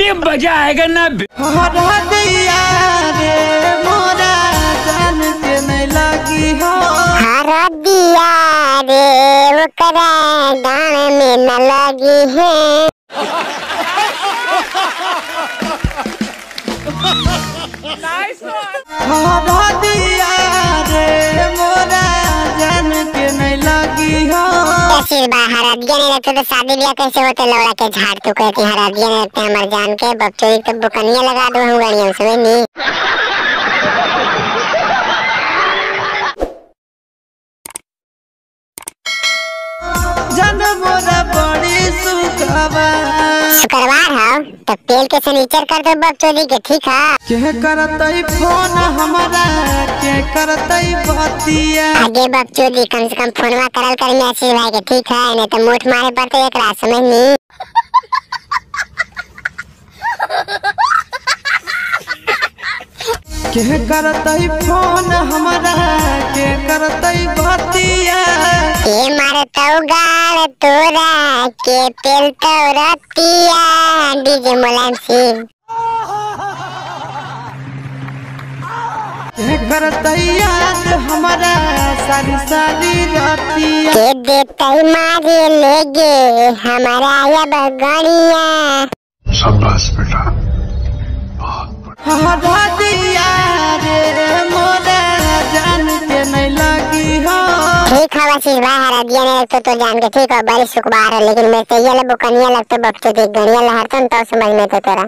अभी मजा आएगा ना। हरा दिया रे मोरा जान के नहीं लगी हो, हरा दिया रे ओकरा दान में न लगी है। हरा दिया रे मोरा जान के नहीं लगी हो। हरा दिया नहीं लगता तो शादी ब्याह कैसे होते? लौड़ा के झाड़ तू कहती हरा दिया नहीं लगते हमारे जान के बच्चों तो बुकनिया लगा दो हम गाड़ियों समझ नहीं। जन मोरा बड़ी शुक्रवार हो तो पेल के सनीचर कर दो बच्चों के ठीक है। के करतई फोन हमारा के करतई बतिया आगे बच्चों कम से कम फोनवा करल कर मैसेज भाई के ठीक है, नहीं तो मुठ मारे पड़ते एक रात समझ नहीं। के करतई फोन हमारा के करतई बतिया के मारतौ गाड़ तोरा के पेलतौ रतिया डीजे मुलायम सिंह। के करतई याद हमारा सारी सारी रतिया के देतै मारे लेगे हमारा या बगड़िया। शाबाश बेटा। हरा दिया रे मोरा जान के नहीं लगी हो। ठीक है बस इस बार हरा दिया नहीं लगता तो जान के ठीक है बड़ी शुक्रवार है, लेकिन मैं तो ये बुकनिया लगता बच्चों देख गड़िया लहरता तो समझ में तो तेरा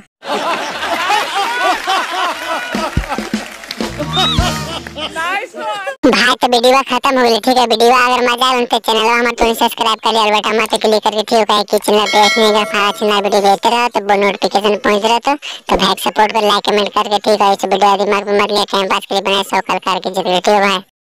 भाई तो वीडियो खत्म हो गई ठीक है। वीडियो अगर मजा आए तो चैनल हमारे तो सब्सक्राइब कर लिया बेटा मत क्लिक करके ठीक है कि चैनल पे देखने का सारा चैनल वीडियो देखते रहो तो नोटिफिकेशन पहुंच रहा तो भाई सपोर्ट कर लाइक कमेंट करके ठीक है। इस वीडियो दिमाग में मत लिया टाइम पास के लिए बनाए सौ कल करके जितने ठीक है।